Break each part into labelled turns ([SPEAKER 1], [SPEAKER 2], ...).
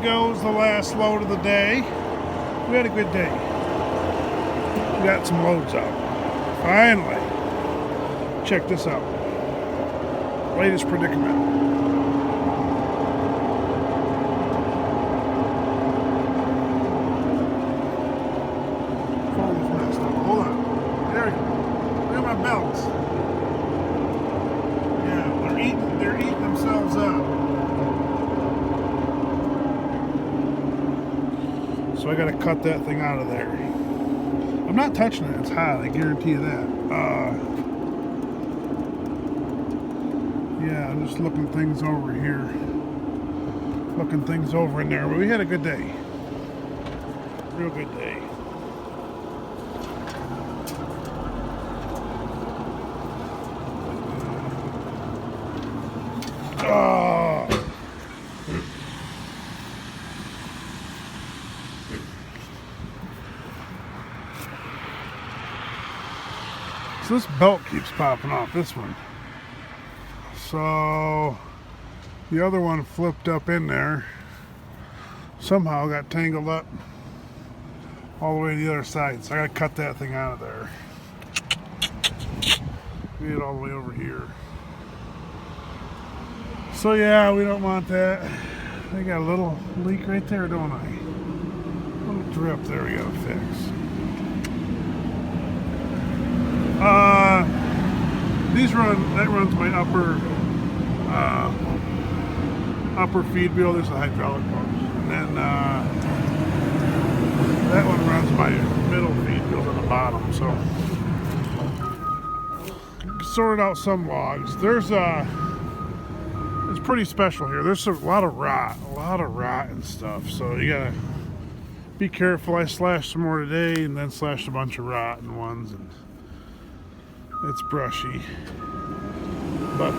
[SPEAKER 1] goes the last load of the day. We had a good day. We got some loads out. Finally. Check this out. Latest predicament. Phone's messed up. Hold on. There we go. Look at my belts. Yeah, they're eating themselves up. So I gotta cut that thing out of there. I'm not touching it, it's hot, I guarantee you that. Yeah, I'm just looking things over here. Looking things over in there. But we had a good day. Real good day. So this belt keeps popping off, this one. So the other one flipped up in there. Somehow got tangled up all the way to the other side. So I gotta cut that thing out of there. Get it all the way over here. So yeah, we don't want that. I got a little leak right there, don't I? A little drip there we gotta fix. That runs my upper feed wheel. There's a hydraulic pump, and then that one runs my middle feed wheel on the bottom. So sorted out some logs. It's pretty special here. There's a lot of rot and stuff. So you gotta be careful. I slashed some more today, and then slashed a bunch of rotten ones, and it's brushy. But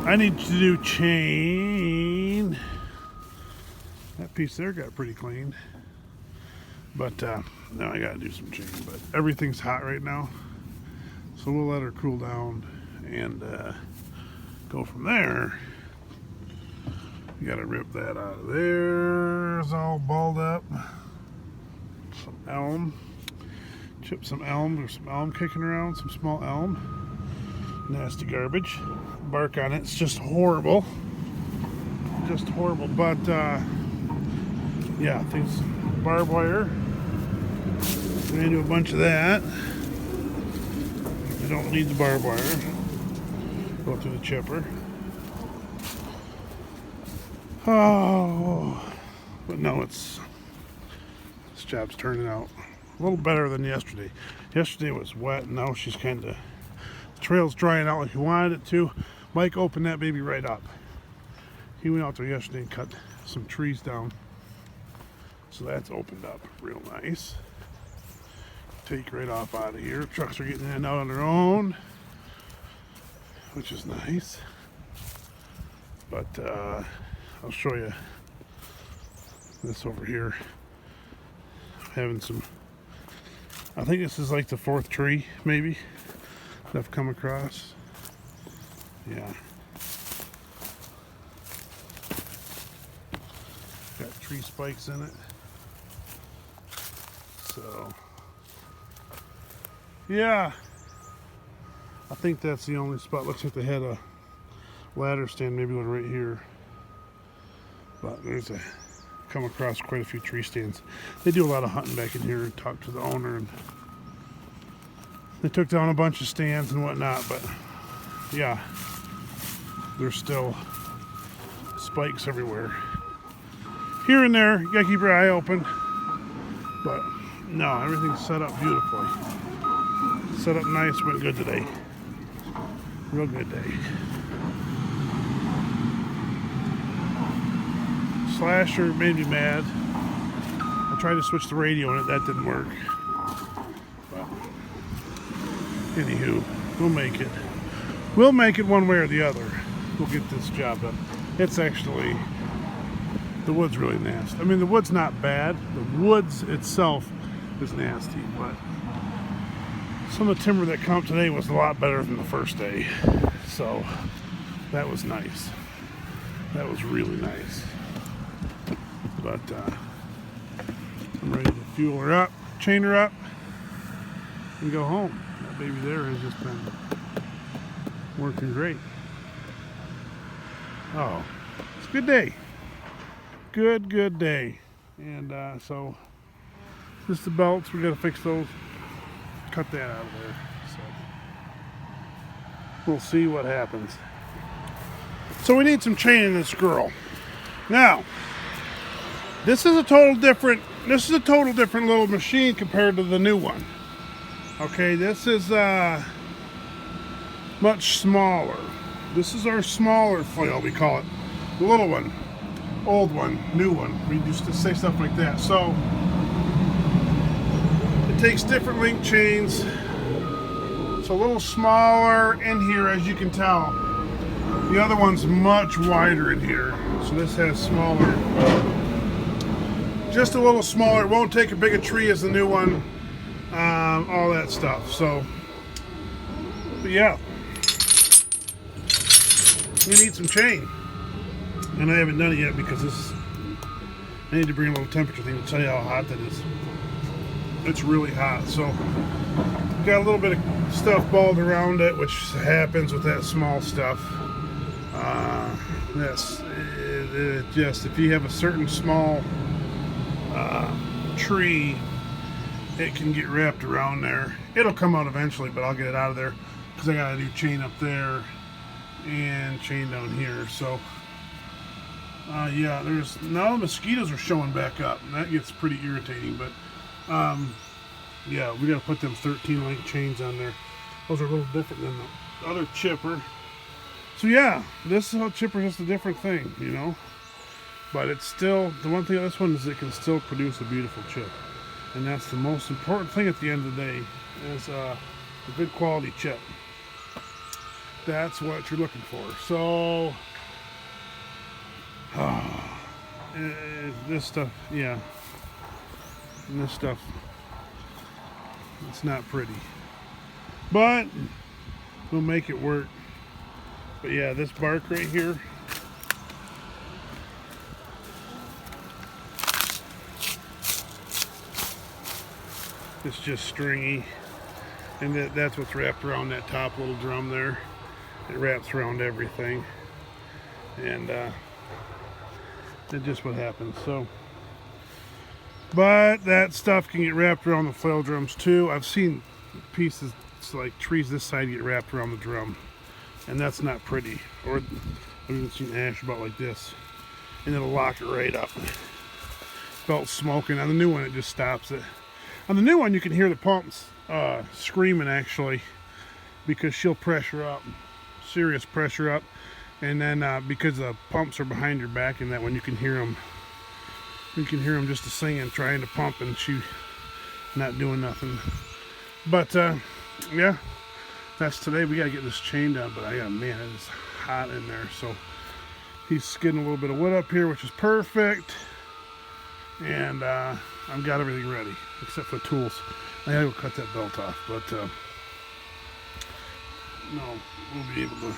[SPEAKER 1] I need to do chain. That piece there got pretty clean. But now I gotta do some chain. But everything's hot right now, so we'll let her cool down and go from there. You gotta rip that out of there. It's all balled up. Some elm. Chip some elm. There's some elm kicking around. Some small elm. Nasty garbage. Bark on it. It's just horrible. Just horrible. But yeah, things. Barbed wire. Ran into a bunch of that. I don't need the barbed wire. Go through the chipper. Oh, but no, this job's turning out a little better than yesterday. Yesterday was wet, and now she's kind of, the trail's drying out like he wanted it to. Mike opened that baby right up. He went out there yesterday and cut some trees down, so that's opened up real nice. Take right off out of here. Trucks are getting in and out on their own, which is nice. But I'll show you this over here. Having some, I think this is like the 4th tree maybe that I've come across. Yeah. Got tree spikes in it. So yeah, I think that's the only spot. Looks like they had a ladder stand, maybe one right here. But come across quite a few tree stands. They do a lot of hunting back in here, and talked to the owner, and they took down a bunch of stands and whatnot. But yeah, there's still spikes everywhere. Here and there, you gotta keep your eye open. But no, everything's set up beautifully. Set up nice, went good today. Real good day. Slasher made me mad. I tried to switch the radio and that didn't work. But anywho, we'll make it. We'll make it one way or the other. We'll get this job done. It's actually, the wood's really nasty. I mean, the wood's not bad. The woods itself is nasty, but some of the timber that came today was a lot better than the first day. So that was nice. That was really nice. But I'm ready to fuel her up, chain her up, and go home. That baby there has just been working great. Oh, it's a good day. Good day. And so just the belts, we got to fix those, cut that out of there. So we'll see what happens. So we need some chain in this girl. Now, this is a total different little machine compared to the new one. Okay, this is much smaller. This is our smaller flail, we call it. The little one, old one, new one. We used to say stuff like that. So it takes different link chains. It's a little smaller in here, as you can tell. The other one's much wider in here. So this has smaller, just a little smaller. It won't take as big a tree as the new one. All that stuff. So, but yeah, we need some chain, and I haven't done it yet because I need to bring a little temperature thing to tell you how hot that is. It's really hot. So got a little bit of stuff balled around it, which happens with that small stuff. Just if you have a certain small tree, it can get wrapped around there. It'll come out eventually, but I'll get it out of there because I gotta do chain up there and chain down here. So yeah, there's now the mosquitoes are showing back up, and that gets pretty irritating. But yeah, we gotta put them 13 link chains on there. Those are a little different than the other chipper. So yeah, this chipper is just a different thing, you know. But it's still, the one thing of this one is it can still produce a beautiful chip. And that's the most important thing at the end of the day, is a good quality chip. That's what you're looking for. So, this stuff, yeah. And this stuff, it's not pretty. But, we'll make it work. But yeah, this bark right here, it's just stringy, and that's what's wrapped around that top little drum there. It wraps around everything, and that's just what happens. So, but that stuff can get wrapped around the flail drums too. I've seen pieces, it's like trees this side, get wrapped around the drum, and that's not pretty. Or I've even seen ash about like this, and it'll lock it right up. Belt's smoking. On the new one, it just stops it. On the new one, you can hear the pumps screaming, actually, because she'll pressure up, serious pressure up, and then because the pumps are behind your back, and that one you can hear them. You can hear them just singing, trying to pump, and she not doing nothing. But yeah, that's today. We gotta get this chain done, but man, it is hot in there. So he's skidding a little bit of wood up here, which is perfect. And I've got everything ready except for tools. I gotta go cut that belt off, but no, we'll be able to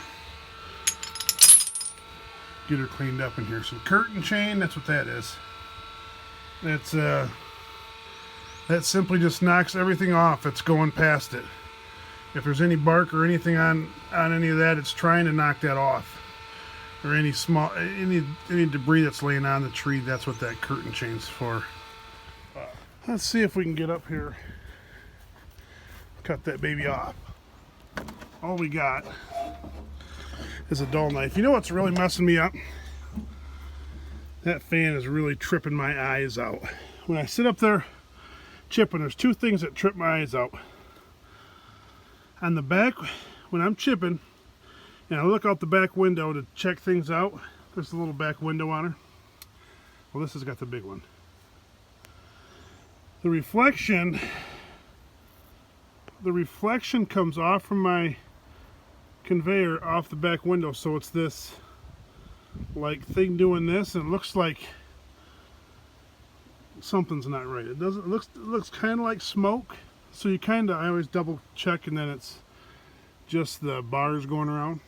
[SPEAKER 1] get her cleaned up in here. So curtain chain, that's what that is. That's that simply just knocks everything off that's going past it. If there's any bark or anything on any of that, it's trying to knock that off. Or any debris that's laying on the tree, that's what that curtain chain's for. Let's see if we can get up here, cut that baby off. All we got is a dull knife. You know what's really messing me up? That fan is really tripping my eyes out. When I sit up there chipping, there's two things that trip my eyes out. On the back, when I'm chipping, and I look out the back window to check things out, there's a little back window on her. Well, this has got the big one. The reflection comes off from my conveyor off the back window, so it's this like thing doing this, and it looks like something's not right. It looks kind of like smoke, so I always double check, and then it's just the bars going around.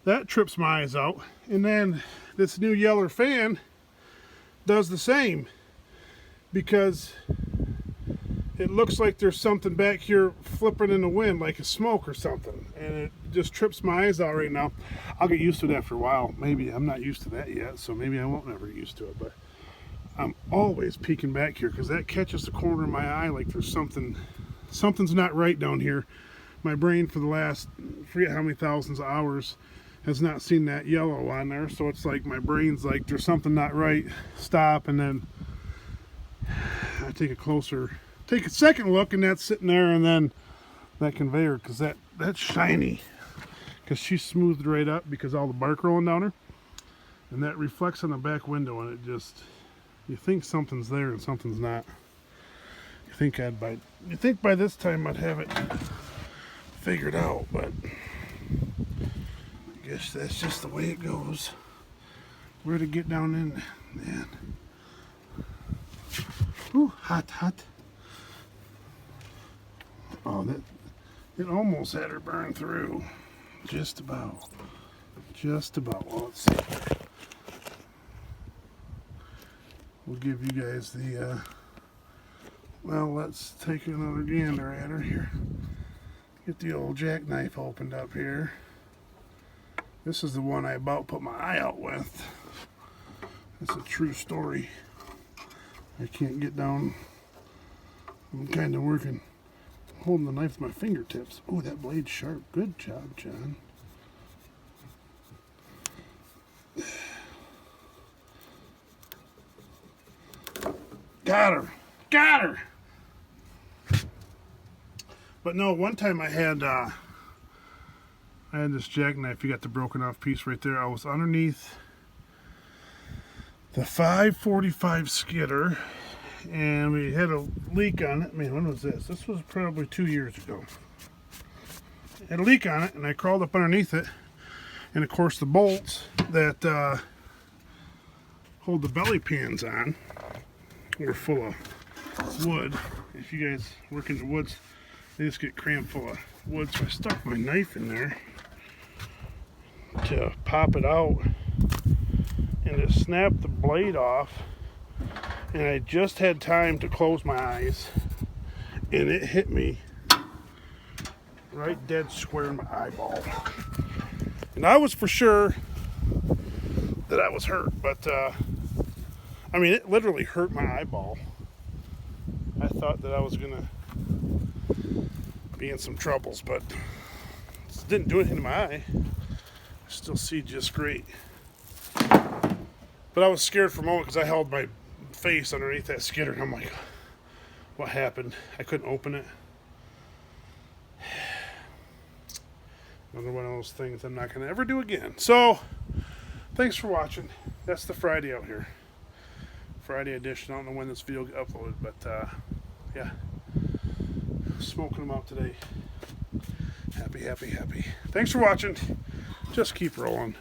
[SPEAKER 1] That trips my eyes out. And then this new Yeller fan does the same, because it looks like there's something back here flipping in the wind, like a smoke or something, and it just trips my eyes out right now. I'll get used to it after a while. Maybe I'm not used to that yet, so maybe I won't ever get used to it, but I'm always peeking back here because that catches the corner of my eye like there's something's not right down here. My brain for the last, forget how many thousands of hours, has not seen that yellow on there, so it's like my brain's like there's something not right, stop, and then I take a second look, and that's sitting there, and then that conveyor, because that's shiny, because she's smoothed right up because all the bark rolling down her, and that reflects on the back window, and it just, you think something's there and something's not. You think by this time I'd have it figured out, but I guess that's just the way it goes. Where to get down in, man. Ooh, hot. Oh, it almost had her burn through. Just about. Well, let's see. We'll give you guys the, well, let's take another gander at her here. Get the old jackknife opened up here. This is the one I about put my eye out with. It's a true story. I can't get down. I'm kind of working, holding the knife with my fingertips. Oh, that blade's sharp. Good job, John. Got her. But no, one time I had this jackknife. You got the broken off piece right there. I was underneath the 545 skidder, and we had a leak on it. I mean, when was this? This was probably 2 years ago. Had a leak on it, and I crawled up underneath it, and of course the bolts that hold the belly pans on were full of wood. If you guys work in the woods, they just get crammed full of wood, so I stuck my knife in there to pop it out, and it snapped the blade off, and I just had time to close my eyes, and it hit me right dead square in my eyeball. And I was for sure that I was hurt, but I mean, it literally hurt my eyeball. I thought that I was gonna be in some troubles, but it didn't do anything to my eye. I still see just great. But I was scared for a moment because I held my face underneath that skidder, and I'm like, what happened? I couldn't open it. Another one of those things I'm not going to ever do again. So, thanks for watching. That's the Friday out here. Friday edition. I don't know when this video get uploaded, but yeah. Smoking them out today. Happy. Thanks for watching. Just keep rolling.